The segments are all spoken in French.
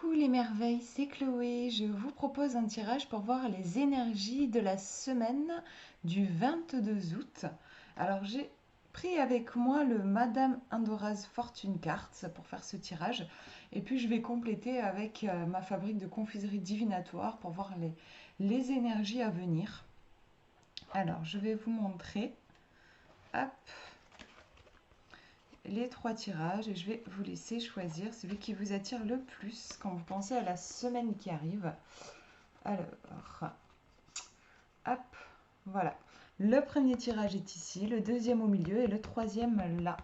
Coucou les merveilles, c'est Chloé. Je vous propose un tirage pour voir les énergies de la semaine du 22 août. Alors j'ai pris avec moi le Madame Indora's Fortune Cards pour faire ce tirage. Et puis je vais compléter avec ma fabrique de confiserie divinatoire pour voir les énergies à venir. Alors je vais vous montrer. Hop, les trois tirages et je vais vous laisser choisir celui qui vous attire le plus quand vous pensez à la semaine qui arrive. Alors, hop, voilà. Le premier tirage est ici, le deuxième au milieu et le troisième là.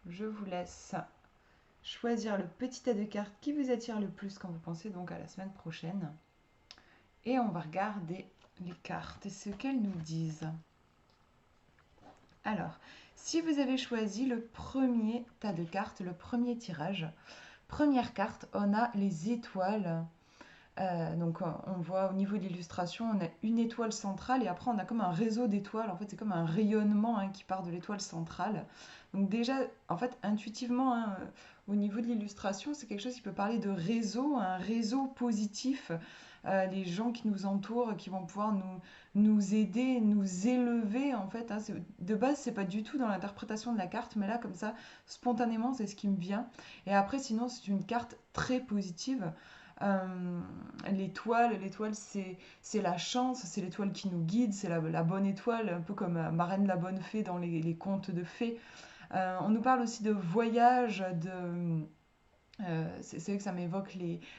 Je vous laisse choisir le petit tas de cartes qui vous attire le plus quand vous pensez donc à la semaine prochaine. Et on va regarder les cartes et ce qu'elles nous disent. Alors, si vous avez choisi le premier tas de cartes, le premier tirage, première carte, on a les étoiles. Donc on voit au niveau de l'illustration, on a une étoile centrale et après on a comme un réseau d'étoiles. En fait, c'est comme un rayonnement qui part de l'étoile centrale. Donc déjà, en fait, intuitivement, au niveau de l'illustration, c'est quelque chose qui peut parler de réseau, un réseau positif. Les gens qui nous entourent, qui vont pouvoir nous aider, nous élever, en fait. De base, c'est pas du tout dans l'interprétation de la carte, mais là, comme ça, spontanément, c'est ce qui me vient. Et après, sinon, c'est une carte très positive. L'étoile c'est la chance, c'est l'étoile qui nous guide, c'est la bonne étoile, un peu comme Marraine la bonne fée dans les contes de fées. On nous parle aussi de voyage, c'est vrai que ça m'évoque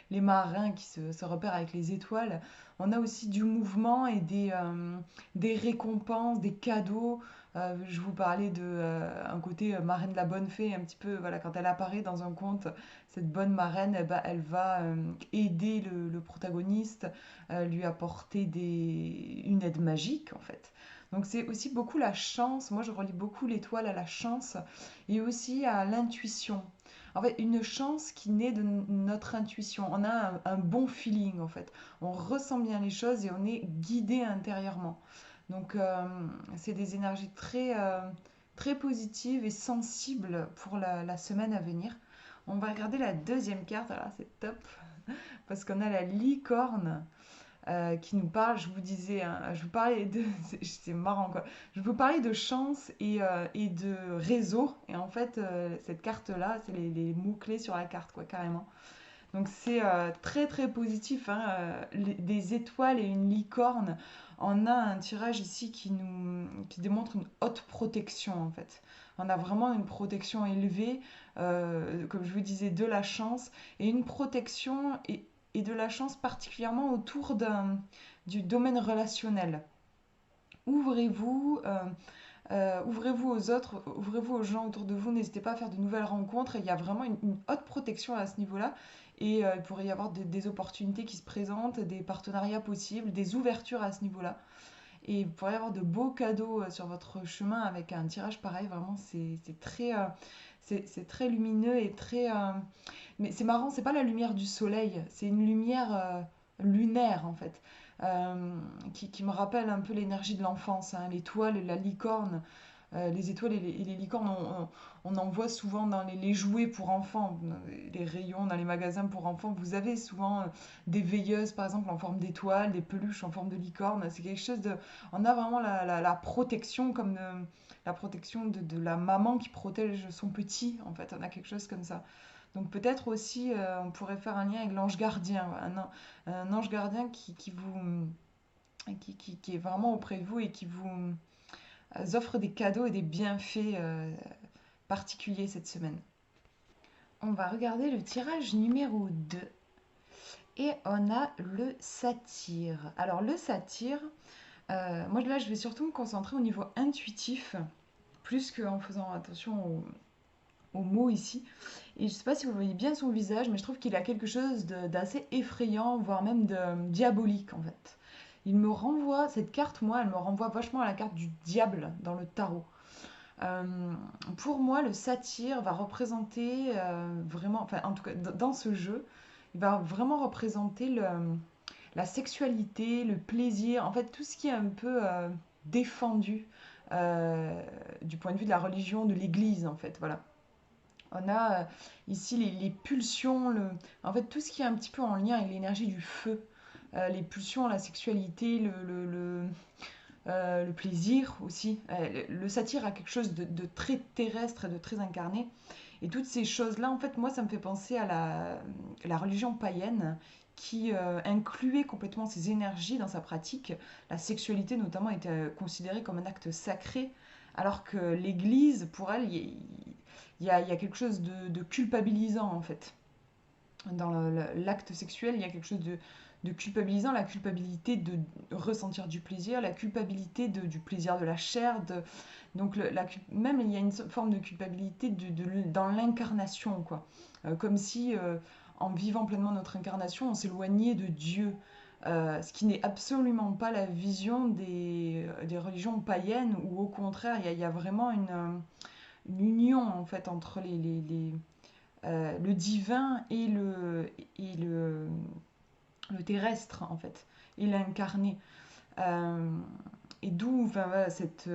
les marins qui se repèrent avec les étoiles. On a aussi du mouvement et des récompenses, des cadeaux. Je vous parlais de un côté marraine de la bonne fée, un petit peu, voilà, quand elle apparaît dans un conte, cette bonne marraine, elle va aider le protagoniste, lui apporter une aide magique en fait. Donc c'est aussi beaucoup la chance. Moi, je relie beaucoup l'étoile à la chance et aussi à l'intuition. En fait, une chance qui naît de notre intuition. On a un bon feeling, en fait. On ressent bien les choses et on est guidé intérieurement. Donc, c'est des énergies très positives et sensibles pour la semaine à venir. On va regarder la deuxième carte. Alors, c'est top parce qu'on a la licorne qui nous parle. Je vous disais, hein, je vous parlais de. C'est marrant quoi. Je vous parlais de chance et de réseau. Et en fait, cette carte-là, c'est les mots-clés sur la carte, quoi, carrément. Donc c'est très positif, hein, des étoiles et une licorne. On a un tirage ici qui démontre une haute protection en fait. On a vraiment une protection élevée, comme je vous disais, de la chance et une protection et de la chance particulièrement autour du domaine relationnel. Ouvrez-vous, ouvrez-vous aux autres, ouvrez-vous aux gens autour de vous, n'hésitez pas à faire de nouvelles rencontres. Il y a vraiment une haute protection à ce niveau-là. Et il pourrait y avoir des opportunités qui se présentent, des partenariats possibles, des ouvertures à ce niveau-là. Et il pourrait y avoir de beaux cadeaux sur votre chemin avec un tirage pareil. Vraiment, c'est très lumineux et très. Mais c'est marrant, c'est pas la lumière du soleil, c'est une lumière lunaire en fait, qui me rappelle un peu l'énergie de l'enfance, hein, l'étoile et la licorne. Les étoiles et les licornes, on en voit souvent dans les jouets pour enfants, les rayons dans les magasins pour enfants. Vous avez souvent des veilleuses, par exemple, en forme d'étoile, des peluches en forme de licorne. C'est quelque chose de. On a vraiment la protection, comme la protection de la maman qui protège son petit, en fait. On a quelque chose comme ça. Donc peut-être aussi, on pourrait faire un lien avec l'ange gardien, un ange gardien qui est vraiment auprès de vous et qui vous offre des cadeaux et des bienfaits particuliers cette semaine. On va regarder le tirage numéro 2 et on a le satyre. Alors le satyre, moi là je vais surtout me concentrer au niveau intuitif, plus qu'en faisant attention aux mots ici. Et je ne sais pas si vous voyez bien son visage, mais je trouve qu'il a quelque chose d'assez effrayant, voire même de diabolique en fait. Il me renvoie, cette carte, moi, elle me renvoie vachement à la carte du diable dans le tarot. Euh, pour moi, le satyre va représenter vraiment, enfin en tout cas dans ce jeu, il va vraiment représenter la sexualité, le plaisir, en fait tout ce qui est un peu défendu du point de vue de la religion, de l'Église en fait, voilà. On a ici les pulsions, en fait tout ce qui est un petit peu en lien avec l'énergie du feu. Les pulsions, la sexualité, le plaisir aussi. Le satyre a quelque chose de très terrestre et de très incarné. Et toutes ces choses-là, en fait, moi, ça me fait penser à la religion païenne qui incluait complètement ces énergies dans sa pratique. La sexualité, notamment, était considérée comme un acte sacré, alors que l'Église, pour elle, il y a quelque chose de culpabilisant, en fait. Dans l'acte sexuel, il y a quelque chose de culpabilisant, la culpabilité de ressentir du plaisir, la culpabilité du plaisir de la chair, donc même il y a une forme de culpabilité dans l'incarnation, quoi. Comme si en vivant pleinement notre incarnation, on s'éloignait de Dieu. Ce qui n'est absolument pas la vision des religions païennes, où au contraire, il y a vraiment une union en fait entre le divin et le terrestre en fait, et l'incarné. Euh, et d'où enfin, voilà, cette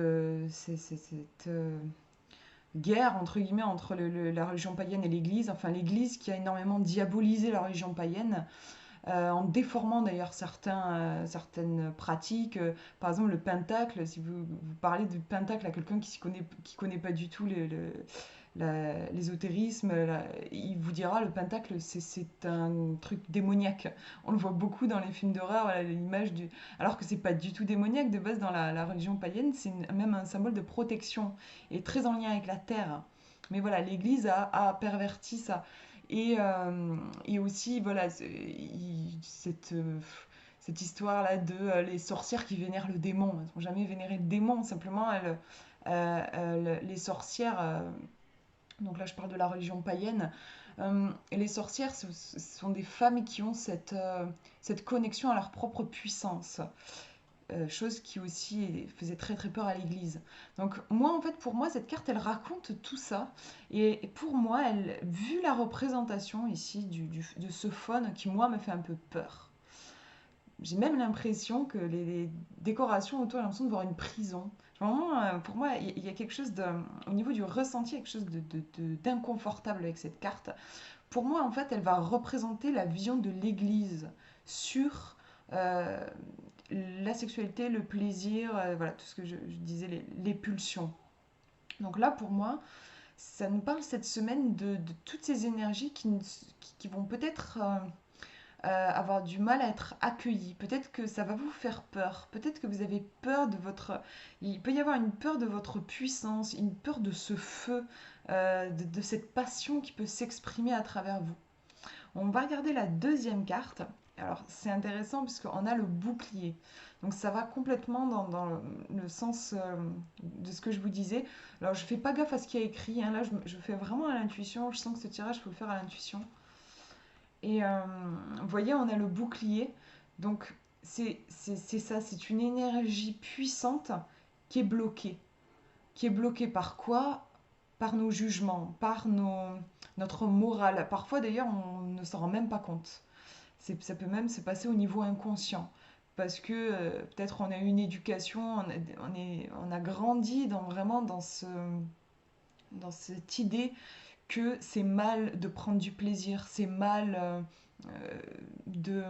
guerre entre guillemets entre la religion païenne et l'Église, enfin l'Église qui a énormément diabolisé la religion païenne, en déformant d'ailleurs certaines pratiques. Par exemple, le pentacle, si vous parlez du pentacle à quelqu'un qui connaît pas du tout l'ésotérisme, il vous dira le pentacle, c'est un truc démoniaque. On le voit beaucoup dans les films d'horreur, voilà, l'image du. Alors que c'est pas du tout démoniaque de base dans la religion païenne, c'est même un symbole de protection et très en lien avec la terre. Mais voilà, l'Église a perverti ça. Et aussi, voilà, cette histoire-là de les sorcières qui vénèrent le démon. Elles n'ont jamais vénéré le démon, simplement les sorcières, donc là je parle de la religion païenne, et les sorcières, ce sont des femmes qui ont cette connexion à leur propre puissance. Chose qui aussi faisait très très peur à l'église. Donc moi en fait pour moi cette carte elle raconte tout ça et pour moi vu la représentation ici de ce faune qui moi me fait un peu peur. J'ai même l'impression que les décorations autour, j'ai l'impression de voir une prison. Vraiment, pour moi, il y a quelque chose au niveau du ressenti, quelque chose d'inconfortable avec cette carte. Pour moi, en fait, elle va représenter la vision de l'Église sur euh, la sexualité, le plaisir, voilà, tout ce que je disais, les pulsions. Donc là, pour moi, ça nous parle cette semaine de toutes ces énergies qui vont peut-être avoir du mal à être accueillies. Peut-être que ça va vous faire peur. Peut-être que vous avez peur de votre. Il peut y avoir une peur de votre puissance, une peur de ce feu, de cette passion qui peut s'exprimer à travers vous. On va regarder la deuxième carte. Alors c'est intéressant puisqu'on a le bouclier. Donc ça va complètement dans le sens de ce que je vous disais. Alors je fais pas gaffe à ce qu'il y a écrit, hein. Là je fais vraiment à l'intuition. Je sens que ce tirage, je peux le faire à l'intuition. Et vous voyez, on a le bouclier. Donc c'est ça, c'est une énergie puissante qui est bloquée. Qui est bloquée par quoi? Par nos jugements, par notre morale. Parfois d'ailleurs, on ne s'en rend même pas compte. Ça peut même se passer au niveau inconscient. Parce que peut-être on a eu une éducation, on a grandi vraiment dans cette idée que c'est mal de prendre du plaisir, c'est mal euh, de,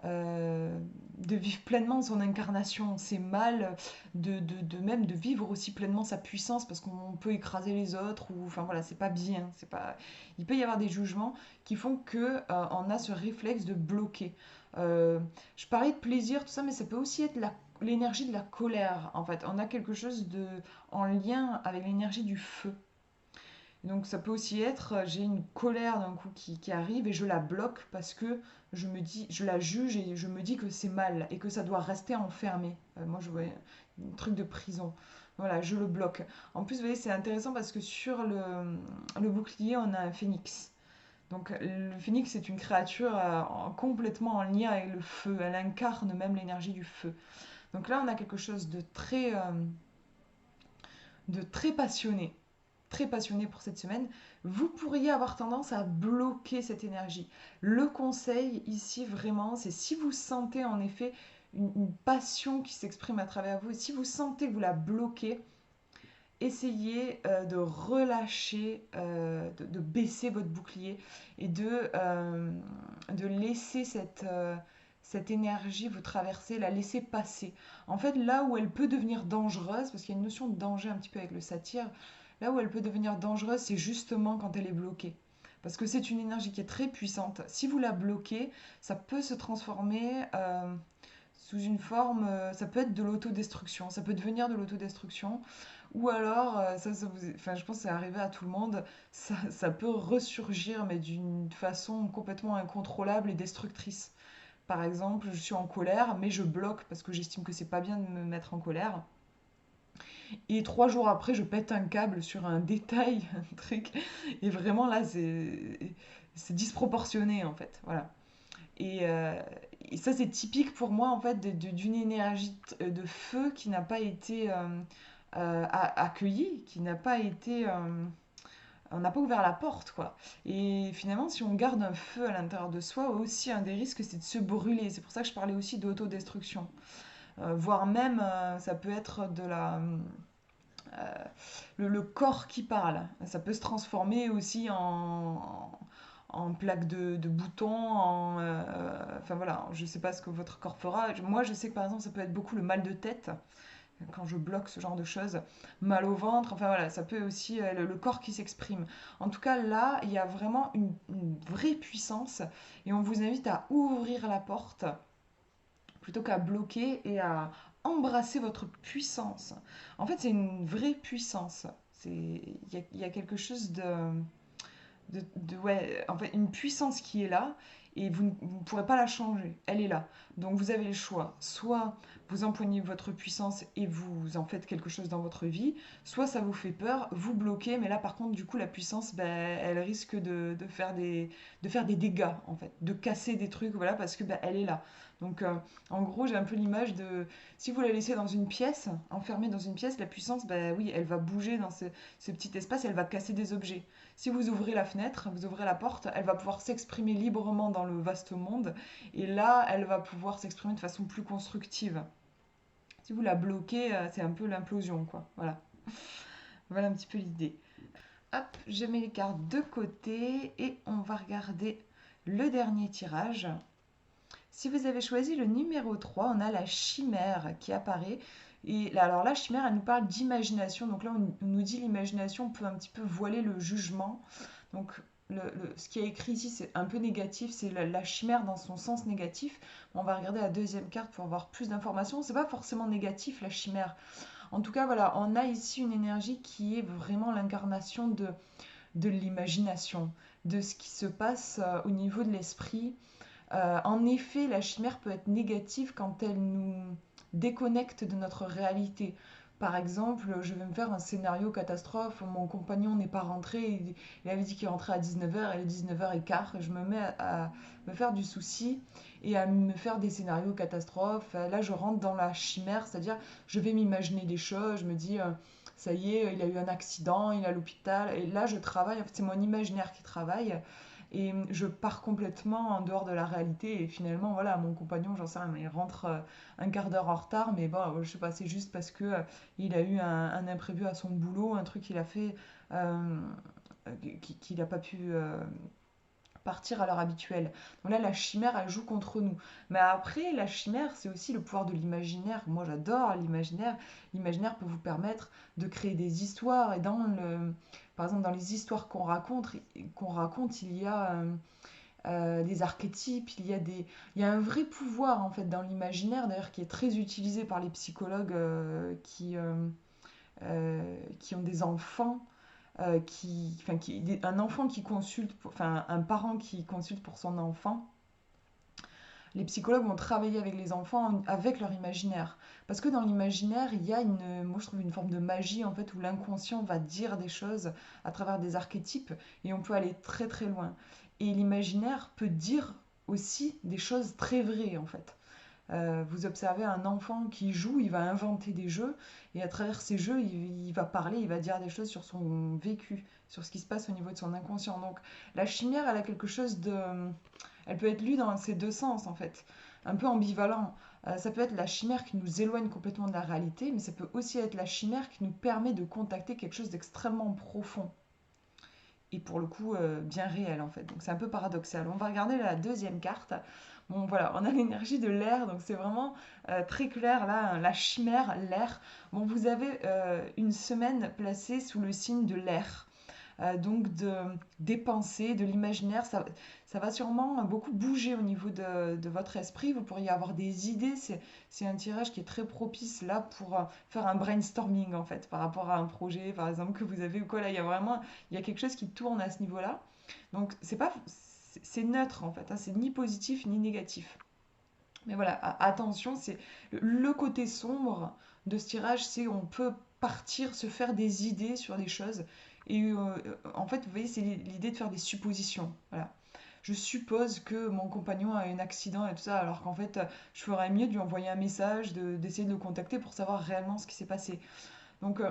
de vivre pleinement son incarnation, c'est mal même de vivre aussi pleinement sa puissance parce qu'on peut écraser les autres ou enfin voilà, c'est pas bien, c'est pas. Il peut y avoir des jugements qui font que on a ce réflexe de bloquer. Je parlais de plaisir, tout ça, mais ça peut aussi être l'énergie de la colère. En fait, on a quelque chose en lien avec l'énergie du feu. Donc ça peut aussi être, j'ai une colère d'un coup qui arrive et je la bloque parce que je la juge et je me dis que c'est mal et que ça doit rester enfermé. Moi je vois un truc de prison. Voilà, je le bloque. En plus, vous voyez, c'est intéressant parce que sur le bouclier, on a un phénix. Donc le phénix est une créature complètement en lien avec le feu. Elle incarne même l'énergie du feu. Donc là, on a quelque chose de très passionné, très passionné pour cette semaine, vous pourriez avoir tendance à bloquer cette énergie. Le conseil ici vraiment, c'est si vous sentez en effet une passion qui s'exprime à travers vous, si vous sentez que vous la bloquez, essayez de relâcher, de baisser votre bouclier et de laisser cette énergie vous traverser, la laisser passer. En fait, là où elle peut devenir dangereuse, parce qu'il y a une notion de danger un petit peu avec le satyre, là où elle peut devenir dangereuse, c'est justement quand elle est bloquée. Parce que c'est une énergie qui est très puissante. Si vous la bloquez, ça peut se transformer sous une forme, ça peut être de l'autodestruction, ça peut devenir de l'autodestruction, ou alors, enfin, je pense que c'est arrivé à tout le monde, ça peut ressurgir, mais d'une façon complètement incontrôlable et destructrice. Par exemple, je suis en colère, mais je bloque parce que j'estime que c'est pas bien de me mettre en colère. Et 3 jours après, je pète un câble sur un détail, un truc. Et vraiment là, c'est disproportionné en fait. Voilà. Et, euh, et ça, c'est typique pour moi en fait d'une énergie de feu qui n'a pas été accueillie, qui n'a pas été. On n'a pas ouvert la porte, quoi. Et finalement, si on garde un feu à l'intérieur de soi, aussi un des risques, c'est de se brûler. C'est pour ça que je parlais aussi d'autodestruction. Voire même, ça peut être le corps qui parle. Ça peut se transformer aussi en plaque de boutons, enfin voilà, je ne sais pas ce que votre corps fera. Moi, je sais que par exemple, ça peut être beaucoup le mal de tête quand je bloque ce genre de choses, mal au ventre, enfin voilà, ça peut aussi le corps qui s'exprime. En tout cas, là, il y a vraiment une vraie puissance et on vous invite à ouvrir la porte plutôt qu'à bloquer et à embrasser votre puissance. En fait, c'est une vraie puissance. Il y a quelque chose ouais, en fait, une puissance qui est là et vous ne pourrez pas la changer. Elle est là. Donc vous avez le choix. Soit vous empoignez votre puissance et vous en faites quelque chose dans votre vie, soit ça vous fait peur, vous bloquez, mais là par contre, du coup, la puissance, ben, elle risque de faire des dégâts, en fait, de casser des trucs, voilà, parce que ben, elle est là. Donc en gros, j'ai un peu l'image de si vous la laissez dans une pièce, enfermée dans une pièce, la puissance, ben oui, elle va bouger dans ce petit espace, elle va casser des objets. Si vous ouvrez la fenêtre, vous ouvrez la porte, elle va pouvoir s'exprimer librement dans le vaste monde. Et là, elle va pouvoir s'exprimer de façon plus constructive. Si vous la bloquez, c'est un peu l'implosion, quoi. Voilà. Voilà un petit peu l'idée. Hop, je mets les cartes de côté et on va regarder le dernier tirage. Si vous avez choisi le numéro 3, on a la chimère qui apparaît. Et là, alors la chimère, elle nous parle d'imagination. Donc là, on nous dit l'imagination peut un petit peu voiler le jugement. Donc ce qui est écrit ici, c'est un peu négatif. C'est la chimère dans son sens négatif. On va regarder la deuxième carte pour avoir plus d'informations. C'est pas forcément négatif, la chimère. En tout cas, voilà, on a ici une énergie qui est vraiment l'incarnation de l'imagination, de ce qui se passe au niveau de l'esprit. En effet, la chimère peut être négative quand elle nous déconnecte de notre réalité. Par exemple, je vais me faire un scénario catastrophe, mon compagnon n'est pas rentré, il avait dit qu'il rentrait à 19h, et il est 19h15, je me mets à me faire du souci et à me faire des scénarios catastrophes. Là, je rentre dans la chimère, c'est-à-dire je vais m'imaginer des choses, je me dis, ça y est, il a eu un accident, il est à l'hôpital, et là, je travaille, en fait, c'est mon imaginaire qui travaille. Et je pars complètement en dehors de la réalité. Et finalement, voilà, mon compagnon, j'en sais rien, il rentre un quart d'heure en retard. Mais bon, je sais pas, c'est juste parce que il a eu un imprévu à son boulot, un truc qu'il a fait euh, qu'il n'a pas pu partir à l'heure habituelle. Donc là, la chimère, elle joue contre nous. Mais après, la chimère, c'est aussi le pouvoir de l'imaginaire. Moi, j'adore l'imaginaire. L'imaginaire peut vous permettre de créer des histoires. Et par exemple, dans les histoires qu'on raconte, il y a des archétypes, il y a un vrai pouvoir en fait dans l'imaginaire, d'ailleurs, qui est très utilisé par les psychologues qui ont des enfants un enfant qui consulte, enfin un parent qui consulte pour son enfant, les psychologues vont travailler avec les enfants avec leur imaginaire. Parce que dans l'imaginaire, il y a moi je trouve une forme de magie en fait où l'inconscient va dire des choses à travers des archétypes et on peut aller très très loin. Et l'imaginaire peut dire aussi des choses très vraies en fait. Vous observez un enfant qui joue, il va inventer des jeux, et à travers ces jeux, il va parler, il va dire des choses sur son vécu, sur ce qui se passe au niveau de son inconscient. Donc la chimère, elle a quelque chose de... Elle peut être lue dans ces deux sens, en fait, un peu ambivalent. Ça peut être la chimère qui nous éloigne complètement de la réalité, mais ça peut aussi être la chimère qui nous permet de contacter quelque chose d'extrêmement profond. Et pour le coup, bien réel en fait. Donc c'est un peu paradoxal. On va regarder la deuxième carte. Bon voilà, on a l'énergie de l'air, donc c'est vraiment très clair là, hein, la chimère, l'air. Bon, vous avez une semaine placée sous le signe de l'air. Donc des pensées, de l'imaginaire. Ça va sûrement beaucoup bouger au niveau de votre esprit. Vous pourriez avoir des idées. C'est un tirage qui est très propice là pour faire un brainstorming en fait par rapport à un projet par exemple que vous avez ou quoi. Là, il y a quelque chose qui tourne à ce niveau-là. Donc c'est neutre en fait, hein, c'est ni positif ni négatif. Mais voilà, attention, c'est le côté sombre de ce tirage, c'est on peut partir, se faire des idées sur des choses. Et en fait, vous voyez, c'est l'idée de faire des suppositions. Voilà. Je suppose que mon compagnon a eu un accident et tout ça, alors qu'en fait, je ferais mieux de lui envoyer un message, d'essayer de le contacter pour savoir réellement ce qui s'est passé. Donc,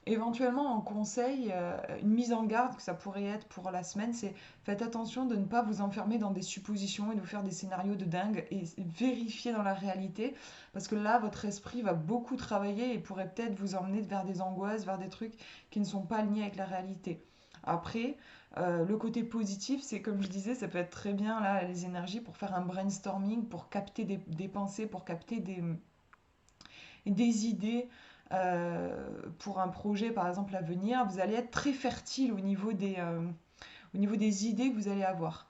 éventuellement, en conseil, une mise en garde que ça pourrait être pour la semaine, c'est faites attention de ne pas vous enfermer dans des suppositions et de vous faire des scénarios de dingue et vérifier dans la réalité, parce que là, votre esprit va beaucoup travailler et pourrait peut-être vous emmener vers des angoisses, vers des trucs qui ne sont pas alignés avec la réalité. Après, le côté positif, c'est comme je disais, ça peut être très bien là, les énergies pour faire un brainstorming, pour capter des pensées, pour capter des idées pour un projet par exemple à venir, vous allez être très fertile au niveau des idées que vous allez avoir.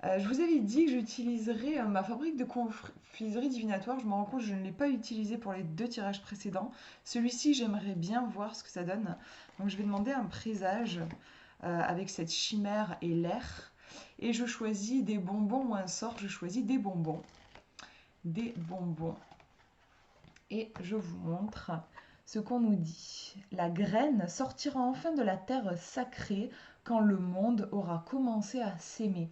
Je vous avais dit que j'utiliserais ma fabrique de confiserie divinatoire. Je me rends compte que je ne l'ai pas utilisé pour les deux tirages précédents. Celui-ci, j'aimerais bien voir ce que ça donne. Donc je vais demander un présage avec cette chimère et l'air. Et je choisis des bonbons ou un sort. Je choisis des bonbons. Des bonbons. Et je vous montre ce qu'on nous dit. La graine sortira enfin de la terre sacrée quand le monde aura commencé à s'aimer.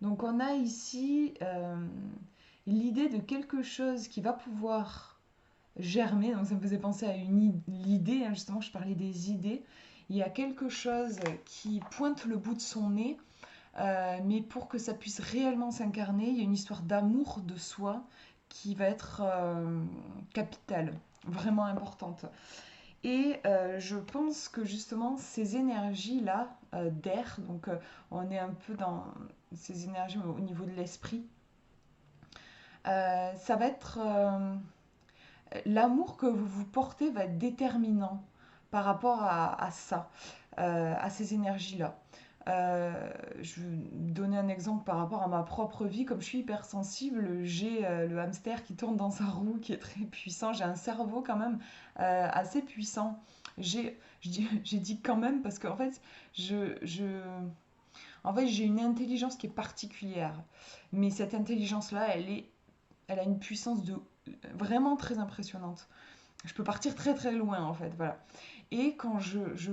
Donc on a ici l'idée de quelque chose qui va pouvoir germer. Donc ça me faisait penser à l'idée, hein, justement je parlais des idées. Il y a quelque chose qui pointe le bout de son nez, mais pour que ça puisse réellement s'incarner, il y a une histoire d'amour de soi qui va être capitale, vraiment importante. Et je pense que justement ces énergies-là d'air, donc on est un peu dans ces énergies au niveau de l'esprit, ça va être l'amour que vous vous portez va être déterminant par rapport à ça, à ces énergies-là. Je vais donner un exemple par rapport à ma propre vie. Comme je suis hypersensible, j'ai le hamster qui tourne dans sa roue, qui est très puissant. J'ai un cerveau quand même assez puissant. J'ai dit quand même parce qu'en fait, en fait, j'ai une intelligence qui est particulière. Mais cette intelligence-là, elle a une puissance vraiment très impressionnante. Je peux partir très très loin en fait, voilà. Et quand j'ai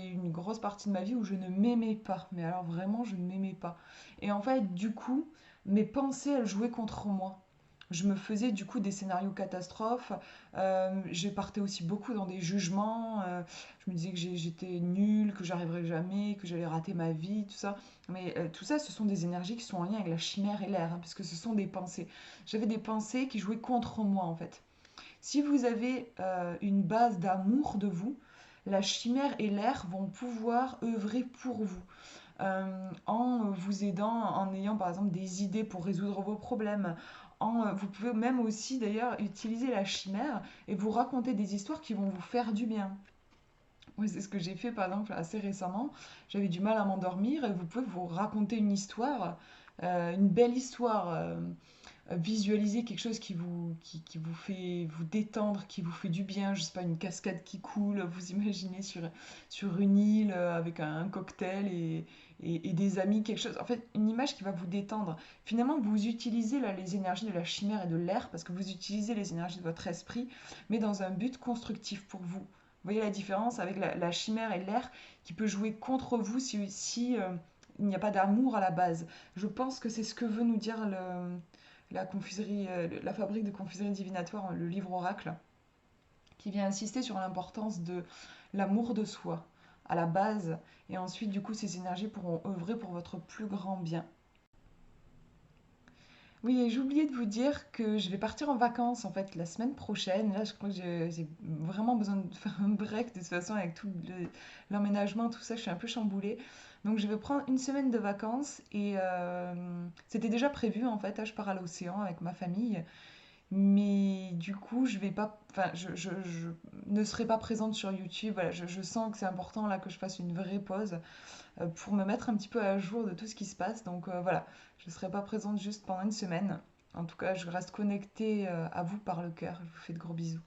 une grosse partie de ma vie où je ne m'aimais pas, mais alors vraiment je ne m'aimais pas. Et en fait, du coup, mes pensées, elles jouaient contre moi. Je me faisais du coup des scénarios catastrophes. Je partais aussi beaucoup dans des jugements. Je me disais que j'étais nulle, que j'arriverais jamais, que j'allais rater ma vie, tout ça. Mais tout ça, ce sont des énergies qui sont en lien avec la chimère et l'air, hein, puisque ce sont des pensées. J'avais des pensées qui jouaient contre moi en fait. Si vous avez une base d'amour de vous, la chimère et l'air vont pouvoir œuvrer pour vous. En vous aidant, en ayant par exemple des idées pour résoudre vos problèmes. Vous pouvez même aussi d'ailleurs utiliser la chimère et vous raconter des histoires qui vont vous faire du bien. Oui, c'est ce que j'ai fait par exemple assez récemment. J'avais du mal à m'endormir et vous pouvez vous raconter une histoire, une belle histoire. Visualiser quelque chose qui vous fait vous détendre, qui vous fait du bien, je sais pas, une cascade qui coule, vous imaginez sur une île avec un cocktail et des amis, quelque chose, en fait, une image qui va vous détendre. Finalement, vous utilisez là, les énergies de la chimère et de l'air parce que vous utilisez les énergies de votre esprit, mais dans un but constructif pour vous. Vous voyez la différence avec la chimère et l'air qui peut jouer contre vous si il n'y a pas d'amour à la base. Je pense que c'est ce que veut nous dire la confiserie, la fabrique de confiserie divinatoire, le livre oracle, qui vient insister sur l'importance de l'amour de soi à la base, et ensuite du coup ces énergies pourront œuvrer pour votre plus grand bien. Oui, et j'ai oublié de vous dire que je vais partir en vacances en fait la semaine prochaine. Là, je crois que j'ai vraiment besoin de faire un break de toute façon avec l'emménagement, tout ça, je suis un peu chamboulée. Donc je vais prendre une semaine de vacances et c'était déjà prévu en fait. Là, je pars à l'océan avec ma famille. Mais du coup, je vais pas, enfin, je ne serai pas présente sur YouTube. Voilà, je sens que c'est important là que je fasse une vraie pause pour me mettre un petit peu à jour de tout ce qui se passe. Donc voilà, je ne serai pas présente juste pendant une semaine. En tout cas, je reste connectée à vous par le cœur. Je vous fais de gros bisous.